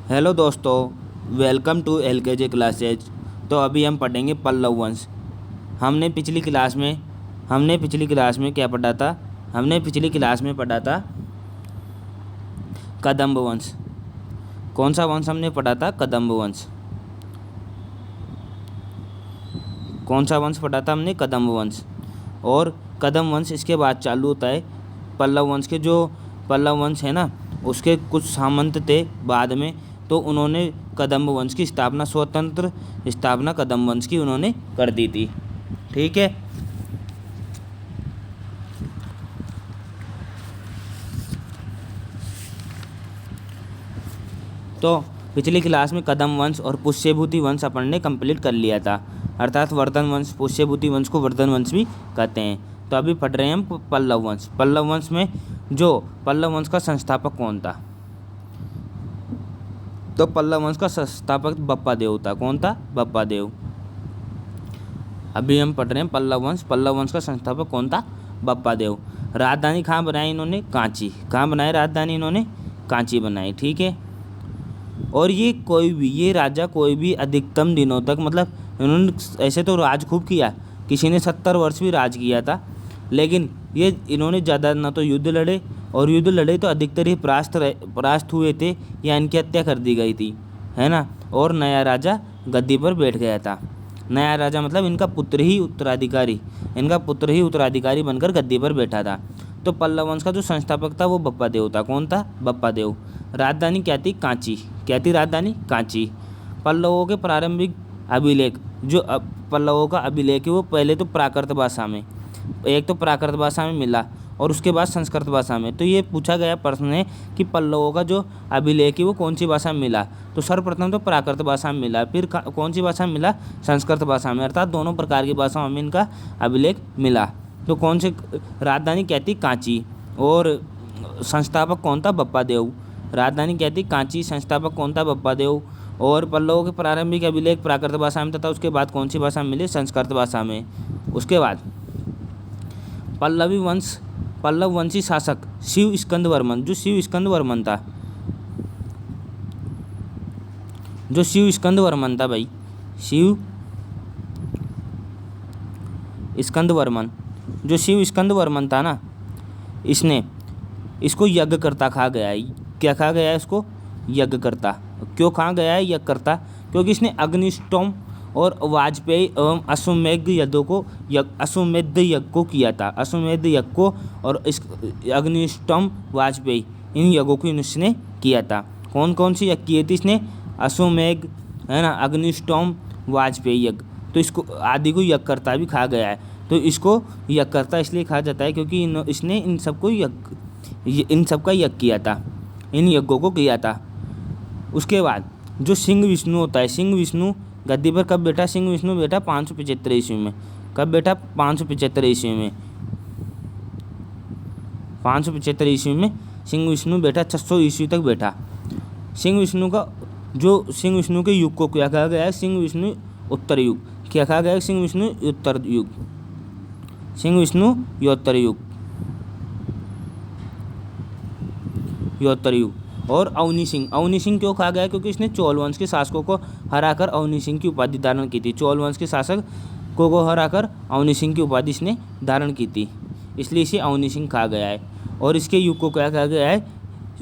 Hello दोस्तों, welcome to एलकेजे classes. तो अभी हम पढ़ेंगे पल्लव वंश। हमने पिछली क्लास में क्या पढ़ा था? हमने पिछली क्लास में पढ़ा था कदम्ब वंश। कौन सा वंश हमने पढ़ा था? कदम्ब वंश। कौन सा वंश पढ़ा था हमने? कदम्ब वंश। और कदम्ब वंश इसके बाद चालू होता है पल्लव वंश के। जो पल्लव वंश है ना, उसके कुछ सामंत थे बाद में, तो उन्होंने कदम्ब वंश की स्थापना, स्वतंत्र स्थापना कदम्ब वंश की उन्होंने कर दी थी। ठीक है। तो पिछली क्लास में कदम्ब वंश और पुष्यभूति वंश अपन ने कंप्लीट कर लिया था, अर्थात वर्धन वंश। पुष्यभूति वंश को वर्धन वंश भी कहते हैं। तो अभी पढ़ रहे हैं हम पल्लव वंश। पल्लव वंश में जो पल्लव वंश का संस्थापक कौन था? तो पल्लव वंश का संस्थापक बप्पा देव था। कौन था? बप्पा देव। अभी हम पढ़ रहे हैं पल्लव वंश। पल्लव वंश का संस्थापक कौन था? बप्पा देव। राजधानी कहाँ बनाई इन्होंने? कांची। कहाँ बनाई राजधानी इन्होंने? कांची बनाई। ठीक है। और ये राजा कोई भी अधिकतम दिनों तक, मतलब इन्होंने ऐसे तो राज खूब किया, किसी ने 70 वर्ष भी राज किया था, लेकिन इन्होंने ज़्यादा ना तो युद्ध लड़े, और युद्ध लड़े तो अधिकतर ही परास्त हुए थे या इनकी हत्या कर दी गई थी, है ना। और नया राजा गद्दी पर बैठ गया था। नया राजा मतलब इनका पुत्र ही उत्तराधिकारी बनकर गद्दी पर बैठा था। तो पल्लव वंश का जो संस्थापक था वो बप्पा देव था। कौन था? बप्पा देव। राजधानी क्या थी? कांची। क्या थी राजधानी? कांची। पल्लवों के प्रारंभिक अभिलेख, जो पल्लवों का अभिलेख है, वो पहले तो प्राकृत भाषा में, एक तो प्राकृत भाषा में मिला और उसके बाद संस्कृत भाषा में। तो ये पूछा गया प्रश्न है कि पल्लवों का जो अभिलेख है वो कौन सी भाषा में मिला? तो सर्वप्रथम तो प्राकृत भाषा में मिला, फिर कौन सी भाषा में मिला? संस्कृत भाषा में। अर्थात दोनों प्रकार की भाषाओं में इनका अभिलेख मिला। तो कौन से? राजधानी क्या थी? कांची। और संस्थापक कौन था? बप्पा देव। राजधानी क्या थी? कांची। संस्थापक कौन था? बप्पा देव। और पल्लवों के प्रारंभिक अभिलेख प्राकृत भाषा में तथा उसके बाद कौन सी भाषा में मिले? संस्कृत भाषा में। उसके बाद पल्लव वंशी शासक शिव स्कंद वर्मन। जो शिव स्कंद वर्मन था भाई, शिव स्कंद वर्मन था ना, इसको यज्ञ करता कहा गया है। क्या कहा गया है इसको? यज्ञ करता। क्यों कहा गया है यज्ञ करता? क्योंकि इसने अग्निष्टोम और वाजपेयी एवं अश्वमेध यज्ञ को किया था। अश्वमेध यज्ञ को और इस अग्निष्टोम, वाजपेयी, इन यज्ञों को इसने किया था। कौन कौन सी यज्ञ किए थे इसने? अश्वमेध, है ना, अग्निष्टोम, वाजपेयी यज्ञ। तो इसको आदि को यज्ञ करता भी कहा गया है। तो इसको यज्ञ करता इसलिए कहा जाता है क्योंकि इसने इन सबका यज्ञ किया था, इन यज्ञों को किया था। उसके बाद जो सिंह विष्णु होता है, सिंह विष्णु गद्दी पर कब बैठा? सिंह विष्णु बैठा 575 ईस्वी में। कब बैठा? 575 ईस्वी में। 575 ईस्वी में सिंह विष्णु बैठा, 600 ईस्वी तक बैठा। सिंह विष्णु के युग को क्या कहा गया है? सिंह विष्णु उत्तर युग। क्या कहा गया है? सिंह विष्णु उत्तर युग। और अवनी सिंह क्यों कहा गया? क्योंकि इसने चोल वंश के शासकों को हराकर अवनी सिंह की उपाधि धारण की थी। चोल वंश के शासक को हराकर अवनी सिंह की उपाधि इसने धारण की थी, इसलिए इसे अवनी सिंह कहा गया है। और इसके युग को क्या कहा गया है?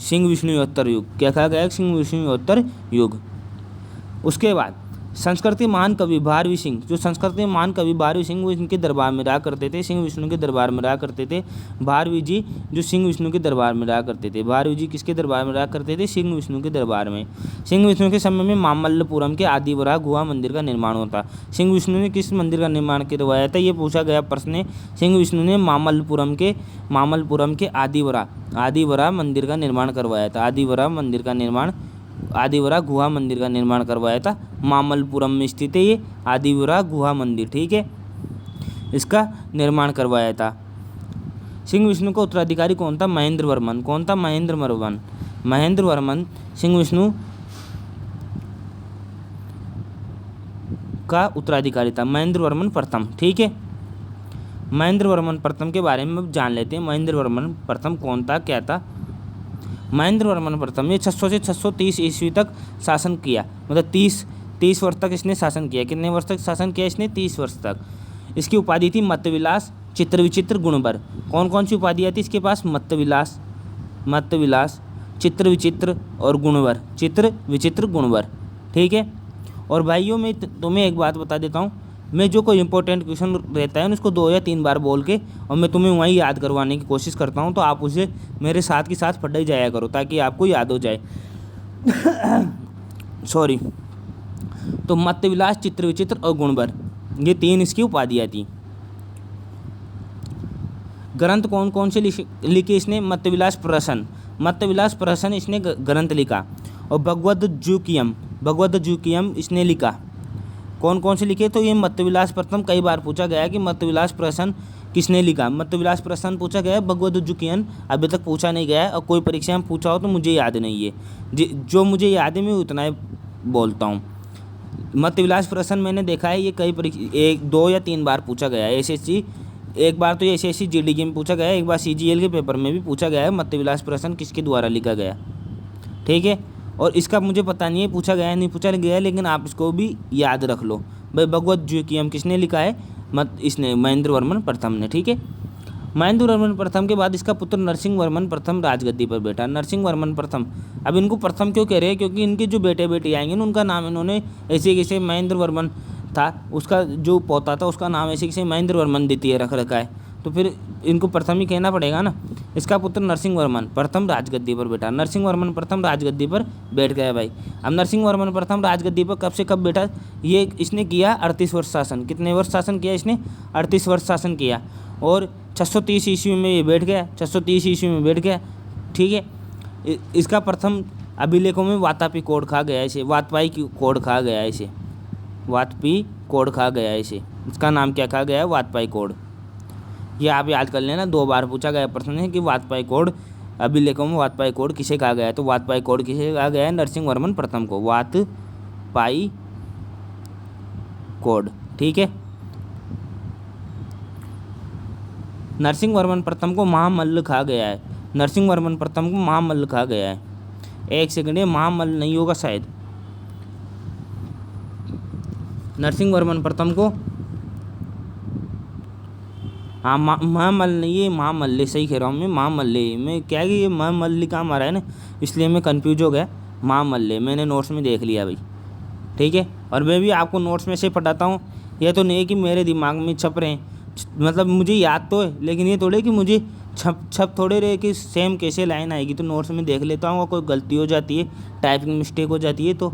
सिंह विष्णुयोत्तर युग। क्या कहा गया है? सिंह विष्णुयोत्तर युग। उसके बाद संस्कृत महान कवि भारवी सिंह, वो इनके दरबार में रहा करते थे, सिंह विष्णु के दरबार में रहा करते थे। भारवी जी जो सिंह विष्णु के दरबार में रहा करते थे। भारवी जी किसके दरबार में रहा करते थे? सिंह विष्णु के दरबार में। सिंह विष्णु के समय में मामल्लपुरम के आदिवरा गुहा मंदिर का निर्माण होता। सिंह विष्णु ने किस मंदिर का निर्माण करवाया था? ये पूछा गया प्रश्न है। सिंह विष्णु ने मामल्लपुरम के आदिवरा मंदिर का निर्माण करवाया था। आदिवरा गुहा मंदिर का निर्माण करवाया था। मामल्लपुरम में स्थित है ये आदिवरा गुहा मंदिर। ठीक है, इसका निर्माण करवाया था। सिंह विष्णु का उत्तराधिकारी कौन था? महेंद्र वर्मन। कौन था? महेंद्र वर्मन सिंह विष्णु का उत्तराधिकारी था। महेंद्र वर्मन प्रथम। ठीक है, महेंद्र वर्मन प्रथम के बारे में जान लेते हैं। महेंद्र वर्मन प्रथम कौन था, क्या था? महेंद्र वर्मन प्रथम, ये 600 से 630 ईस्वी तक शासन किया, मतलब 30 वर्ष तक इसने शासन किया। कितने वर्ष तक शासन किया इसने? 30 वर्ष तक। इसकी उपाधि थी मत्तविलास, चित्र विचित्र, गुणवर। कौन कौन सी उपाधियाँ थी इसके पास? मत्तविलास, चित्र विचित्र और गुणवर, चित्र विचित्र गुणवर। ठीक है। और भाइयों मैं तुम्हें एक बात बता देता हूँ, मैं जो कोई इंपॉर्टेंट क्वेश्चन रहता है ना उसको 2 या 3 बार बोल के और मैं तुम्हें वहीं याद करवाने की कोशिश करता हूँ, तो आप उसे मेरे साथ के साथ पढ़ ही जाया करो ताकि आपको याद हो जाए। सॉरी। तो मत्तविलास, चित्र विचित्र और गुणवर, ये 3 इसकी उपाधियाँ थी। ग्रंथ कौन कौन से लिखे इसने? मत्तविलास प्रहसन इसने ग्रंथ लिखा। और भगवद्गीता इसने लिखा। कौन कौन से लिखे? तो ये मत्तविलास प्रथम, कई बार पूछा गया है कि मत्तविलास प्रहसन किसने लिखा। मत्तविलास प्रहसन पूछा गया है, भगवद्गीता अभी तक पूछा नहीं गया है, और कोई परीक्षा में पूछा हो तो मुझे याद नहीं है, जो मुझे याद है मैं उतना ही बोलता हूँ। मत्तविलास प्रहसन मैंने देखा है ये कई 1, 2 या 3 बार पूछा गया है। एसएससी, एक बार तो एसएससी जीडीके में पूछा गया है, एक बार सीजीएल के पेपर में भी पूछा गया है मत्तविलास प्रहसन किसके द्वारा लिखा गया। ठीक है। और इसका मुझे पता नहीं है पूछा गया है नहीं पूछा गया है, लेकिन आप इसको भी याद रख लो भाई। भगवद्गीता किसने लिखा है? इसने महेंद्र वर्मन प्रथम ने। ठीक है। महेंद्र वर्मन प्रथम के बाद इसका पुत्र नरसिंह वर्मन प्रथम राजगद्दी पर बैठा। नरसिंह वर्मन प्रथम, अब इनको प्रथम क्यों कह रहे हैं? क्योंकि इनके जो बेटे बेटी आएंगे ना उनका नाम इन्होंने ऐसे कैसे महेंद्र वर्मन था, उसका जो पोता था उसका नाम ऐसे कैसे महेंद्र वर्मन द्वितीय रख रखा है, तो फिर इनको प्रथम ही कहना पड़ेगा ना। इसका पुत्र नरसिंह वर्मन प्रथम राजगद्दी पर बैठा। नरसिंह वर्मन प्रथम राजगद्दी पर बैठ गया भाई। अब नरसिंह वर्मन प्रथम राजगद्दी पर कब से कब बैठा? ये इसने किया 38 वर्ष शासन। कितने वर्ष शासन किया इसने? 38 वर्ष शासन किया। और 630 ईस्वी में ये बैठ गया, 630 ईस्वी में बैठ गया। ठीक है। इसका प्रथम अभिलेखों में वातापी कोड खा गया इसे, वातपाई की कोड खा गया इसे, वातपी कोड खा गया इसे। इसका नाम क्या खा गया है? वातपाई कोड। ये आप याद कर लेना, 2 बार पूछा गया प्रश्न है कि वातपाई कोड, अभिलेखों में वातपाई कोड किसे कहा गया है? तो वातपाई कोड किसे कहा गया है? नरसिंह वर्मन प्रथम को, वातपाई कोड। ठीक है। नरसिंह वर्मन प्रथम को महामल्ल कहा गया है। नरसिंह वर्मन प्रथम को महामल्ल कहा गया है। एक सेकंड, ये महामल्ल नहीं होगा शायद। नरसिंह वर्मन प्रथम को, हाँ महामल्ल नहीं, ये महामल्ले, सही कह रहा हूँ मैं, महामल्ले में क्या है कि ये महामल्लिका हमारा है ना, इसलिए मैं कंफ्यूज हो गया। महामल्ले मैंने नोट्स में देख लिया भाई। ठीक है। और मैं भी आपको नोट्स में से पढ़ाता हूँ, ये तो नहीं है कि मेरे दिमाग में छप रहे हैं, मतलब मुझे याद तो है, लेकिन ये थोड़े कि मुझे छप थोड़े रहे कि सेम कैसे लाइन आएगी, तो नोट्स में देख लेता हूँ। कोई गलती हो जाती है, टाइपिंग मिस्टेक हो जाती है, तो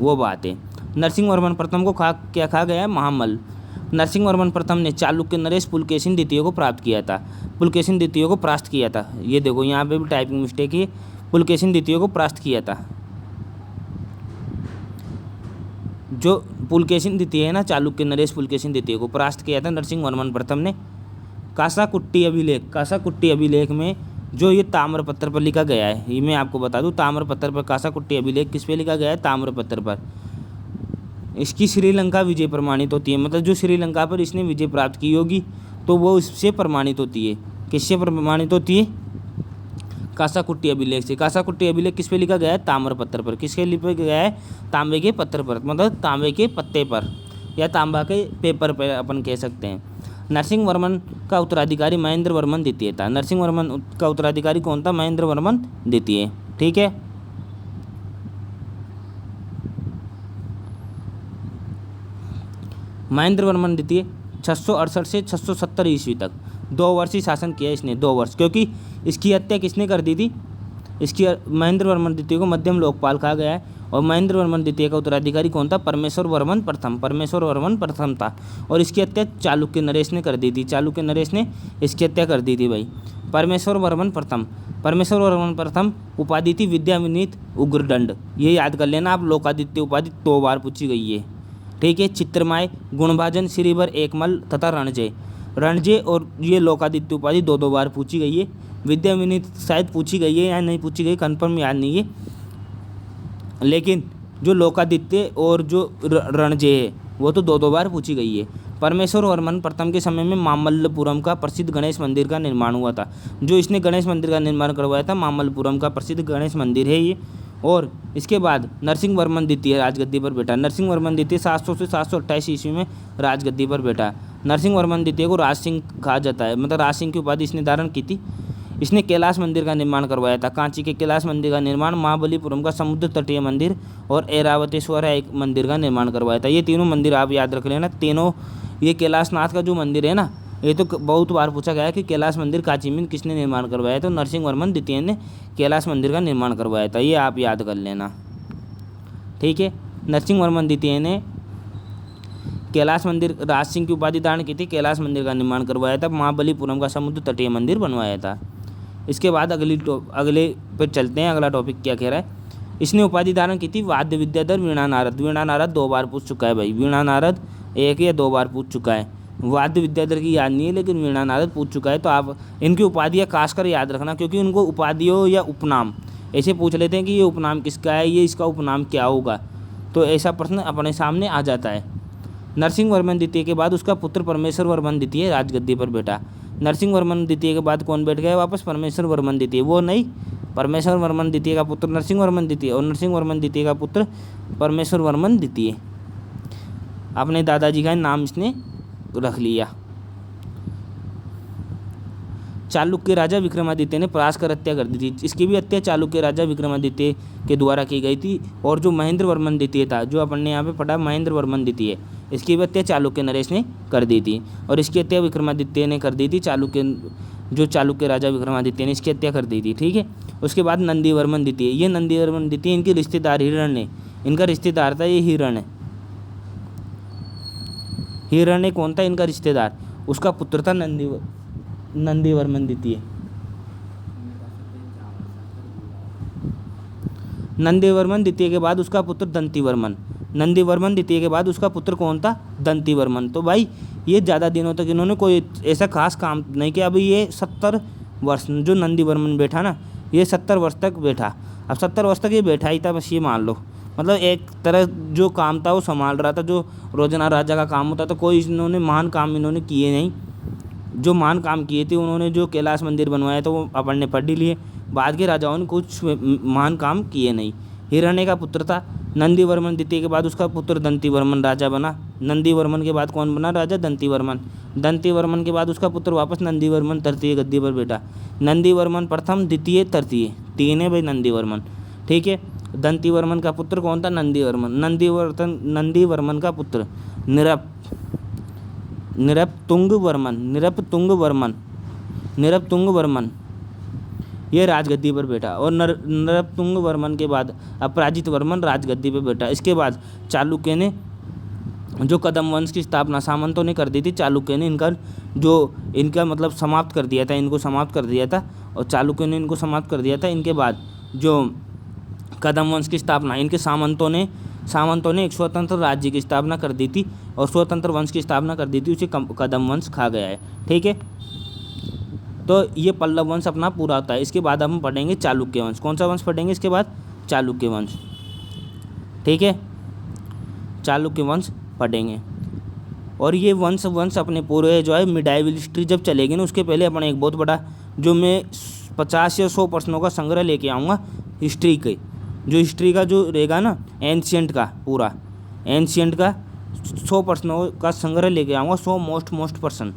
वो बात है। नरसिंह वर्मन प्रथम को क्या खा गया है? महामल्ल। नरसिंह वर्मन प्रथम ने चालुक्य नरेश पुलकेशिन द्वितीय को प्राप्त किया था, पुलकेशिन द्वितीय को परास्त किया था। ये देखो यहाँ पे भी टाइपिंग मिस्टेक है, पुलकेशिन द्वितीय को परास्त किया था। जो पुलकेशिन द्वितीय है ना, चालुक्य नरेश पुलकेशिन द्वितीय को परास्त किया था नरसिंह वर्मन प्रथम ने। कासाकुट्टी अभिलेख में जो ये ताम्रपत्र पर लिखा गया है, ये मैं आपको बता दूं, ताम्रपत्र पर कासाकुट्टी अभिलेख किस पे लिखा गया है? ताम्रपत्र पर। इसकी श्रीलंका विजय प्रमाणित होती है, मतलब जो श्रीलंका पर इसने विजय प्राप्त की होगी तो वो इससे प्रमाणित होती है। किससे प्रमाणित होती है? कासाकुट्टी अभिलेख से। कासाकुट्टी अभिलेख किस पे लिखा गया है? ताम्रपत्र पर। किसके लिखा गया है? तांबे के पत्थर पर, मतलब तांबे के पत्ते पर या तांबा के पेपर पर अपन कह सकते हैं। नरसिंह वर्मन का उत्तराधिकारी महेंद्र वर्मन द्वितीय था। नरसिंह वर्मन का उत्तराधिकारी कौन था? महेंद्र वर्मन द्वितीय। ठीक है। महेंद्र वर्मन द्वितीय 668 से 670 ईस्वी तक 2 वर्ष ही शासन किया इसने, 2 वर्ष, क्योंकि इसकी हत्या किसने कर दी थी? इसकी महेंद्र वर्मन द्वितीय को मध्यम लोकपाल कहा गया है। और महेंद्र वर्मन द्वितीय का उत्तराधिकारी कौन था? परमेश्वर वर्मन प्रथम। परमेश्वर वर्मन प्रथम था। और इसकी हत्या चालुक्य नरेश ने कर दी थी। चालुक्य नरेश ने इसकी हत्या कर दी थी भाई। परमेश्वर वर्मन प्रथम, परमेश्वर वर्मन प्रथम उपाधि थी विद्याविनीत उग्रदंड। ये याद कर लेना आप, लोकादित्य उपाधि 2 बार पूछी गई है। ठीक है। चित्रमाय, गुणभाजन, श्रीवर, एकमल तथा रणजय और ये लोकादित्य उपाधि 2-2 बार पूछी गई है। विद्याविनीत शायद पूछी गई है या नहीं पूछी गई, कन्फर्म याद नहीं है, लेकिन जो लोकादित्य और जो रणजय है वो तो 2-2 बार पूछी गई है। परमेश्वर वर्मन प्रथम के समय में मामल्लपुरम का प्रसिद्ध गणेश मंदिर का निर्माण हुआ था। जो इसने गणेश मंदिर का निर्माण करवाया था, मामल्लपुरम का प्रसिद्ध गणेश मंदिर है ये। और इसके बाद नरसिंह वर्मन द्वितीय राजगद्दी पर बैठा। नरसिंह वर्मन द्वितीय 700 से 728 ईस्वी में राजगद्दी पर बैठा। नरसिंह वर्मन द्वितीय को राज सिंह कहा जाता है, मतलब राज सिंह की उपाधि इसने धारण की थी। इसने कैलाश मंदिर का निर्माण करवाया था। कांची के कैलाश मंदिर का निर्माण, महाबलीपुरम का समुद्र तटीय मंदिर और ऐरावतेश्वर एक मंदिर का निर्माण करवाया था। ये तीनों मंदिर आप याद रख लेना तीनों। ये कैलाशनाथ का जो मंदिर है ना, ये तो बहुत बार पूछा गया है कि कैलाश मंदिर कांची में किसने निर्माण करवाया, तो नरसिंह वर्मन द्वितीय ने कैलाश मंदिर का निर्माण करवाया था। ये आप याद कर लेना, ठीक है। नरसिंह वर्मन द्वितीय ने कैलाश मंदिर, राज सिंह की उपाधि धारण की थी, कैलाश मंदिर का निर्माण करवाया था, महाबलीपुरम का समुद्र तटीय मंदिर बनवाया था। इसके बाद अगले पर चलते हैं। अगला टॉपिक क्या कह रहा है, इसने उपाधि धारण की थी वाद्य विद्याधर वीणा नारद। वीणा नारद 2 बार पूछ चुका है भाई, वीणा नारद 1 या 2 बार पूछ चुका है। वाद्य विद्याधर की याद नहीं है, लेकिन वीणा नारद पूछ चुका है। तो आप इनकी उपाधियाँ खासकर याद रखना, क्योंकि उनको उपाधियों या उपनाम ऐसे पूछ लेते हैं कि ये उपनाम किसका है, ये इसका उपनाम क्या होगा, तो ऐसा प्रश्न अपने सामने आ जाता है। नरसिंह वर्मन द्वितीय के बाद उसका पुत्र परमेश्वर वर्मन द्वितीय राजगद्दी पर बैठा। नरसिंह वर्मन द्वितीय के बाद कौन बैठ गया वापस, परमेश्वर वर्मन द्वितीय। वो नहीं, परमेश्वर वर्मन द्वितीय का पुत्र नरसिंह वर्मन द्वितीय और नरसिंह वर्मन द्वितीय का पुत्र परमेश्वर वर्मन द्वितीय। अपने दादाजी का नाम इसने रख लिया। चालुक्य राजा विक्रमादित्य ने पराशर हत्या कर दी थी। इसकी भी हत्या चालुक्य राजा विक्रमादित्य के द्वारा की गई थी। और जो महेंद्र वर्मन द्वितीय था, जो अपन ने यहाँ पे पढ़ा महेंद्र वर्मन द्वितीय, इसकी भी हत्या चालुक्य नरेश ने कर दी थी। और इसकी हत्या विक्रमादित्य ने कर दी थी। चालुक्य राजा विक्रमादित्य ने इसकी हत्या कर दी थी, ठीक है। उसके बाद नंदी वर्मन द्वितीय, ये नंदी वर्मन द्वितीय इनके रिश्तेदार हिरण्य, इनका रिश्तेदार था ये हिरण्य। हिरण्य कौन था, इनका रिश्तेदार, उसका पुत्र था नंदी वर्मन द्वितीय। नंदी वर्मन द्वितीय के बाद उसका पुत्र दंती वर्मन। नंदी वर्मन द्वितीय के बाद उसका पुत्र कौन था, दंती वर्मन। तो भाई ये ज़्यादा दिनों तक इन्होंने कोई ऐसा खास काम नहीं किया। अभी ये 70 वर्ष जो नंदी वर्मन बैठा ना, ये 70 वर्ष तक बैठा। अब 70 वर्ष तक ये बैठा ही था, बस ये मान लो। मतलब एक तरह जो काम था वो संभाल रहा था, जो रोजाना राजा का काम होता था। कोई इन्होंने महान काम इन्होंने किए नहीं। जो महान काम किए थे उन्होंने, जो कैलाश मंदिर बनवाया था वो अपन ने पढ़ ही लिए। बाद के राजाओं ने कुछ महान काम किए नहीं। हिरण्य का पुत्र था नंदी वर्मन द्वितीय के बाद उसका पुत्र दंती वर्मन राजा बना। नंदी वर्मन के बाद कौन बना राजा, दंती वर्मन। दंती वर्मन के बाद उसका पुत्र वापस नंदी वर्मन तृतीय गद्दी पर बैठा। नंदी वर्मन प्रथम, द्वितीय, तृतीय, 3 है भाई नंदी वर्मन, ठीक है। दंती वर्मन का पुत्र कौन था, नंदी वर्मन। नंदी वर्मन का पुत्र निरपतुंग वर्मन ये राजगद्दी पर बैठा। और निरपतुंग वर्मन के बाद अपराजित वर्मन राजगद्दी पर बैठा। इसके बाद चालुक्य ने जो कदम वंश की स्थापना सामंतों ने कर दी थी, चालुक्य ने इनका मतलब समाप्त कर दिया था, इनको समाप्त कर दिया था। और चालुक्य ने इनको समाप्त कर दिया था। इनके बाद जो कदम वंश की स्थापना इनके सामंतों ने एक स्वतंत्र राज्य की स्थापना कर दी थी और स्वतंत्र वंश की स्थापना कर दी थी, उसे कदम वंश खा गया है, ठीक है। तो ये पल्लव वंश अपना पूरा होता है। इसके बाद हम पढ़ेंगे चालुक्य वंश। कौन सा वंश पढ़ेंगे इसके बाद, चालुक्य वंश, ठीक है। चालुक्य वंश पढ़ेंगे। और ये वंश अपने पूरे जो है मिडाइवल हिस्ट्री जब चलेगी ना, उसके पहले अपने एक बहुत बड़ा जो मैं 50 या 100 प्रश्नों का संग्रह लेके आऊँगा हिस्ट्री के, जो हिस्ट्री का जो रहेगा ना एंशियंट का, पूरा एंशियंट का 100 प्रश्नों का संग्रह लेके आऊँगा, 100 मोस्ट प्रश्न,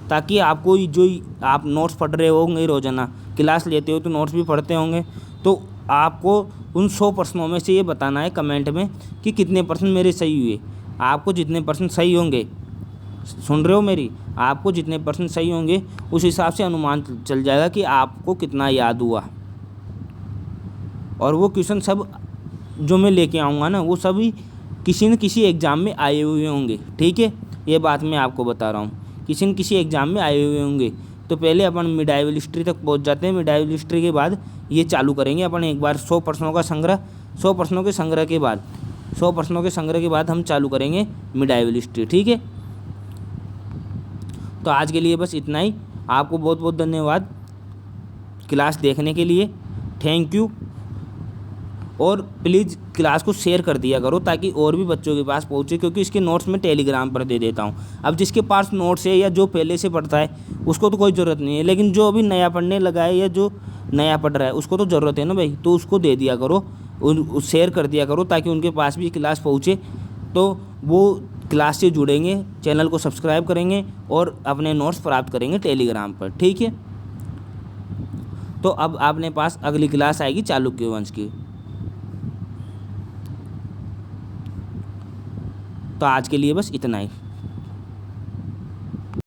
ताकि आपको जो आप नोट्स पढ़ रहे होंगे, रोजाना क्लास लेते हो तो नोट्स भी पढ़ते होंगे, तो आपको उन 100 प्रश्नों में से ये बताना है कमेंट में कि कितने परसेंट मेरे सही हुए। आपको जितने परसेंट सही होंगे, सुन रहे हो मेरी, आपको जितने परसेंट सही होंगे उस हिसाब से अनुमान चल जाएगा कि आपको कितना याद हुआ। और वो क्वेश्चन सब जो मैं लेके आऊँगा ना, वो सभी किसी न किसी एग्ज़ाम में आए हुए होंगे, ठीक है। ये बात मैं आपको बता रहा हूँ, किसी न किसी एग्ज़ाम में आए हुए होंगे। तो पहले अपन मिडाइवल हिस्ट्री तक पहुँच जाते हैं। मिडाइवल हिस्ट्री के बाद ये चालू करेंगे अपन एक बार 100 प्रश्नों का संग्रह। 100 प्रश्नों के संग्रह के बाद हम चालू करेंगे मिडाइवल हिस्ट्री, ठीक है। तो आज के लिए बस इतना ही। आपको बहुत बहुत धन्यवाद क्लास देखने के लिए। Thank you. और प्लीज़ क्लास को शेयर कर दिया करो ताकि और भी बच्चों के पास पहुँचे, क्योंकि इसके नोट्स मैं टेलीग्राम पर दे देता हूँ। अब जिसके पास नोट्स है या जो पहले से पढ़ता है उसको तो कोई ज़रूरत नहीं है, लेकिन जो अभी नया पढ़ने लगा है या जो नया पढ़ रहा है उसको तो ज़रूरत है ना भाई, तो उसको दे दिया करो, शेयर कर दिया करो ताकि उनके पास भी क्लास पहुँचे, तो वो क्लास से जुड़ेंगे, चैनल को सब्सक्राइब करेंगे और अपने नोट्स प्राप्त करेंगे टेलीग्राम पर। ठीक है, तो अब आपने पास अगली क्लास आएगी चालुक्य वंश की। तो आज के लिए बस इतना ही।